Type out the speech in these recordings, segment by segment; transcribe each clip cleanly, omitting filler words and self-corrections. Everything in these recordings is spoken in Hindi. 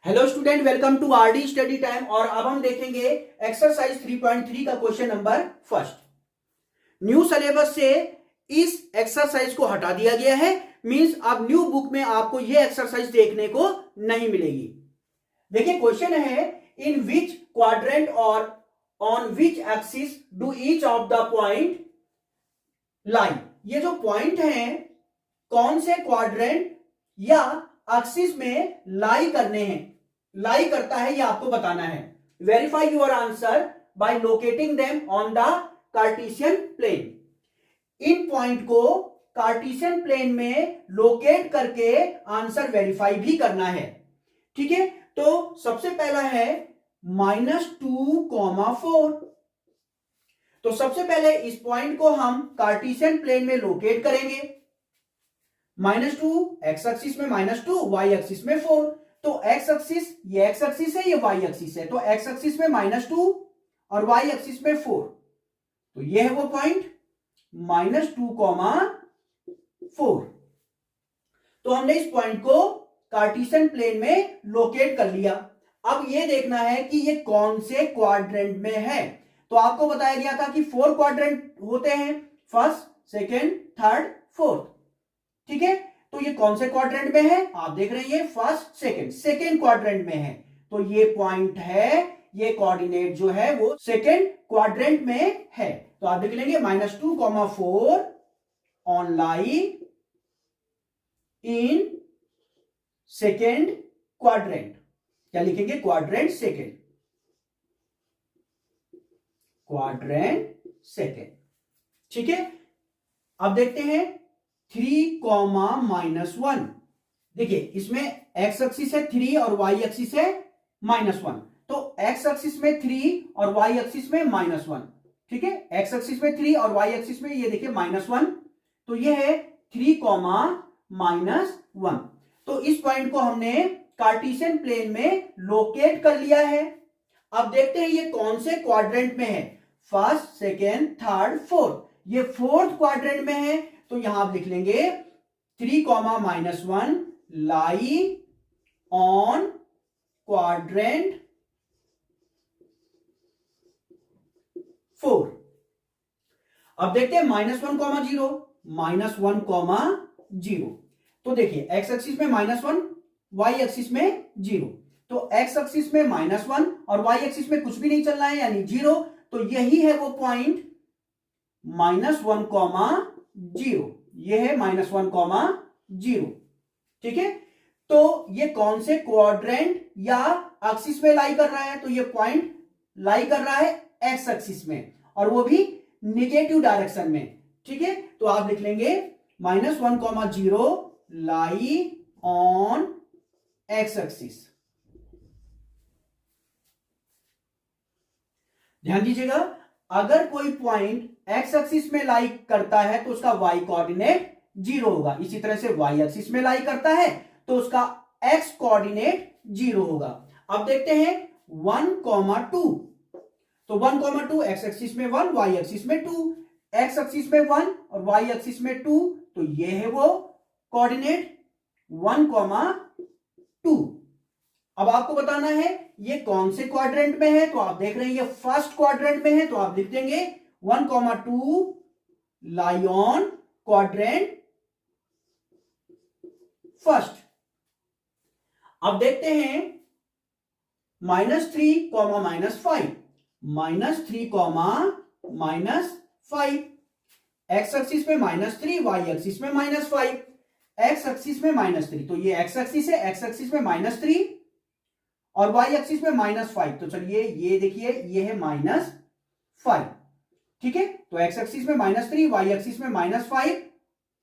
Hello student, welcome to RD study time. और अब हम देखेंगे एक्सरसाइज 3.3 का question number first. New syllabus से इस एक्सरसाइज को हटा दिया गया है, मींस अब न्यू बुक में आपको ये एक्सरसाइज देखने को नहीं मिलेगी। देखिए क्वेश्चन है, इन विच क्वाड्रेंट और on which axis do each of the point लाई। ये जो पॉइंट है कौन से क्वाड्रेंट या एक्सिस में लाई करने हैं, लाई करता है, ये आपको बताना है। Verify your answer by locating them on the Cartesian plane. इन पॉइंट को कार्टेशियन प्लेन में लोकेट करके आंसर वेरीफाई भी करना है। ठीक है, तो सबसे पहला है -2,4। तो सबसे पहले इस पॉइंट को हम कार्टेशियन प्लेन में लोकेट करेंगे। -2 एक्स एक्सिस में -2, वाई एक्सिस में 4। तो एक्स एक्सिस, ये एक्स एक्सिस है, ये वाई एक्सिस है। तो एक्स एक्सिस में -2 और वाई एक्सिस में 4। तो ये है वो पॉइंट -2,4। तो हमने इस पॉइंट को कार्टेशियन प्लेन में लोकेट कर लिया। अब ये देखना है कि ये कौन से क्वाड्रेंट में है। तो आपको बताया गया था कि 4 क्वाड्रेंट होते हैं, फर्स्ट, सेकेंड, थर्ड, फोर्थ। ठीक है, तो ये कौन से क्वाड्रेंट में है, आप देख रहे हैं, ये फर्स्ट सेकेंड क्वाड्रेंट में है। तो ये पॉइंट है, ये कोऑर्डिनेट जो है वो सेकेंड क्वाड्रेंट में है। तो आप देख लेंगे -2,4 on lie in second quadrant. क्या लिखेंगे, क्वाड्रेंट सेकेंड, क्वाड्रेंट सेकेंड। ठीक है, अब देखते हैं 3,-1। देखिए इसमें एक्स एक्सिस है 3 और वाई एक्सिस है -1। तो एक्स एक्सिस में 3 और वाई एक्सिस में -1। ठीक है, एक्स एक्सिस में 3 और वाई एक्सिस में ये देखिए -1। तो ये है 3,-1। तो इस पॉइंट को हमने कार्टेशियन प्लेन में लोकेट कर लिया है। अब देखते हैं ये कौन से क्वाड्रेंट में है, फर्स्ट, सेकेंड, थर्ड, फोर्थ। ये फोर्थ क्वाड्रेंट में है। तो यहां आप लिख लेंगे 3,-1 लाई ऑन क्वाड्रेंट 4। अब देखते हैं -1,0, -1,0। तो देखिए एक्स एक्सिस में -1, वाई एक्सिस में 0। तो एक्स एक्सिस में -1 और वाई एक्सिस में कुछ भी नहीं चल रहा है, यानी 0। तो यही है वो पॉइंट -1,0। ये है -1,0। ठीक है, तो ये कौन से क्वाड्रेंट या एक्सिस में लाई कर रहा है, तो ये पॉइंट लाई कर रहा है एक्स एक्सिस में, और वो भी निगेटिव डायरेक्शन में। ठीक है, तो आप लिख लेंगे -1,0 लाई ऑन एक्स एक्सिस। ध्यान दीजिएगा, अगर कोई पॉइंट एक्स एक्सिस में लाई करता है तो उसका वाई कोऑर्डिनेट 0 होगा। इसी तरह से वाई एक्सिस में लाई करता है तो उसका एक्स कोऑर्डिनेट 0 होगा। अब देखते हैं 1,2। तो 1,2 एक्स एक्सिस में 1, वाई एक्सिस में 2। एक्स एक्सिस में 1 और वाई एक्सिस में 2। तो ये है वो कोऑर्डिनेट 1,2। अब आपको बताना है ये कौन से क्वाड्रेंट में है। तो आप देख रहे हैं ये फर्स्ट क्वाड्रेंट में है। तो आप लिख देंगे 1,2 लाई ऑन क्वाड्रेंट फर्स्ट। अब देखते हैं -3, -5, -3, एक्स एक्सिस में -3, वाई एक्सिस में -5। एक्स एक्सिस में -3, तो ये एक्स एक्सिस है, एक्स एक्सिस में -3 और वाई एक्सिस में -5। तो चलिए ये देखिए ये है -5। ठीक है, तो एक्स एक्सिस में -3, वाई एक्सिस में -5,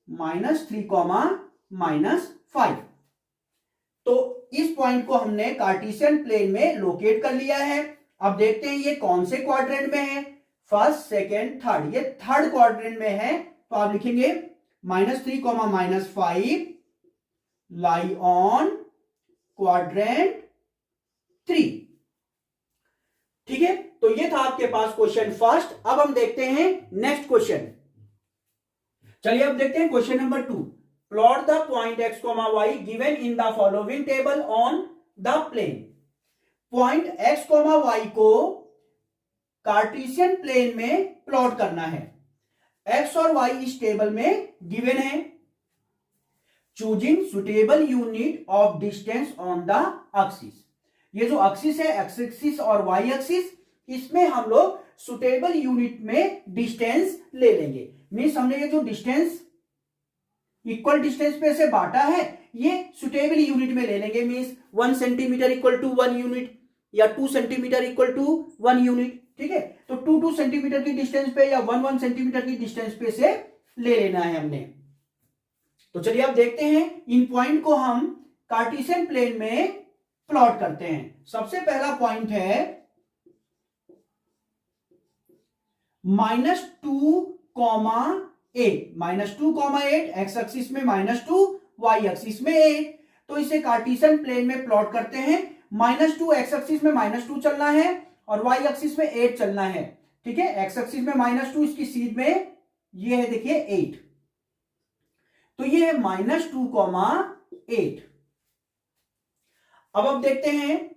-3, -5। तो इस पॉइंट को हमने कार्टेशियन प्लेन में लोकेट कर लिया है। अब देखते हैं ये कौन से क्वाड्रेंट में है, फर्स्ट, सेकेंड, थर्ड। ये थर्ड क्वाड्रेंट में है। तो आप लिखेंगे -3, -5 लाई ऑन क्वाड्रेंट 3। ठीक है, तो ये था आपके पास क्वेश्चन फर्स्ट। अब हम देखते हैं नेक्स्ट क्वेश्चन। चलिए अब देखते हैं question number 2। Plot the point x, y given in the following table on the plane, point x comma y को कार्टेशियन प्लेन में प्लॉट करना है। एक्स और वाई इस टेबल में गिवन है। Choosing suitable unit of distance on the axis, ये जो एक्सिस है, एक्स एक्सिस और वाई एक्सिस, इसमें हम लोग सुटेबल यूनिट में डिस्टेंस ले लेंगे। मीन्स हमने ये जो डिस्टेंस इक्वल डिस्टेंस पे से बांटा है, ये सुटेबल यूनिट में ले लेंगे। Means 1 centimetre equal to 1 unit या 2 सेंटीमीटर इक्वल टू 1 यूनिट। ठीक है, तो 2 सेंटीमीटर की डिस्टेंस पे या 1 सेंटीमीटर की डिस्टेंस पे से ले लेना है हमने। तो चलिए अब देखते हैं, इन पॉइंट को हम कार्टेशियन प्लेन में प्लॉट करते हैं। सबसे पहला पॉइंट है -2,8, -2,8 एक्स एक्सिस में -2, वाई एक्सिस में 8। तो इसे कार्टेशियन प्लेन में प्लॉट करते हैं। -2 एक्स एक्सिस में -2 चलना है और वाई एक्सिस में 8 चलना है। ठीक है, एक्स एक्सिस में -2, इसकी सीध में ये है देखिए 8, तो ये है -2,8। अब देखते हैं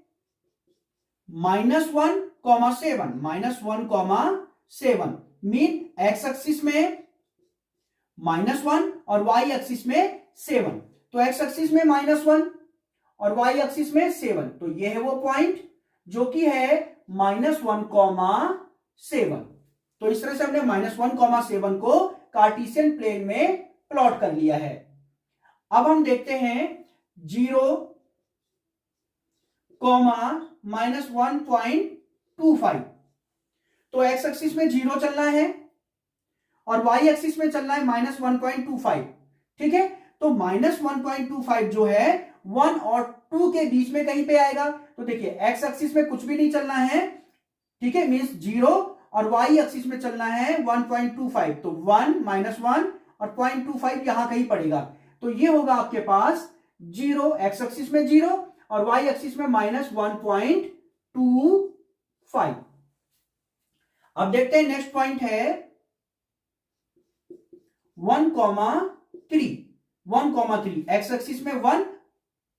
-1,7, -1,7 मीन एक्स एक्सिस में -1 और वाई एक्सिस में 7। तो एक्स एक्सिस में -1 और वाई एक्सिस में 7, तो ये है वो पॉइंट जो कि है -1,7। तो इस तरह से हमने -1,7 को कार्टेशियन प्लेन में प्लॉट कर लिया है। अब हम देखते हैं 0, -1.25। तो एक्स एक्सिस में 0 चलना है और वाई एक्सिस में चलना है -1.25। ठीक है, तो -1.25 जो है 1 और 2 के बीच में कहीं पे आएगा। तो देखिए एक्स एक्सिस में कुछ भी नहीं चलना है, ठीक है, मींस 0, और वाई एक्सिस में चलना है 1.25। तो 1 -1 और 0.25 यहां कहीं पड़ेगा। तो ये होगा आपके पास 0, एक्स एक्सिस में 0 और वाई एक्सिस में -1.25। अब देखते हैं नेक्स्ट पॉइंट है 1,3, 1,3 एक्स एक्सिस में 1,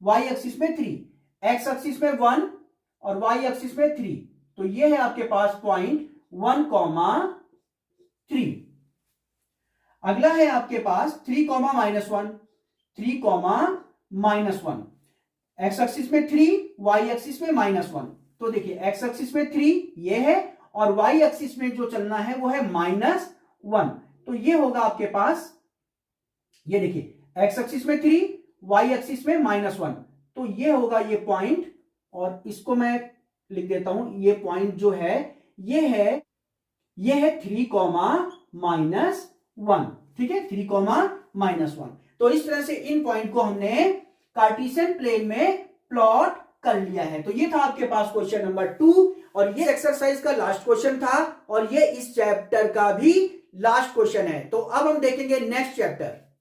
वाई एक्सिस में 3, एक्स एक्सिस में 1 और वाई एक्सिस में 3। तो ये है आपके पास पॉइंट 1,3। अगला है आपके पास 3,-1, 3,-1, एक्स एक्सिस में 3, वाई एक्सिस में -1। तो देखिए एक्स एक्सिस में 3 ये है और वाई एक्सिस में जो चलना है वो है -1। तो ये होगा आपके पास, ये देखिए एक्स एक्सिस में 3, वाई एक्सिस में -1। तो ये होगा ये पॉइंट, और इसको मैं लिख देता हूं। ये पॉइंट जो है ये है 3,-1। ठीक है, 3,-1। तो इस तरह से इन पॉइंट को हमने कार्टेशियन प्लेन में प्लॉट कर लिया है। तो ये था आपके पास क्वेश्चन नंबर 2, और ये एक्सरसाइज का लास्ट क्वेश्चन था और ये इस चैप्टर का भी लास्ट क्वेश्चन है। तो अब हम देखेंगे नेक्स्ट चैप्टर।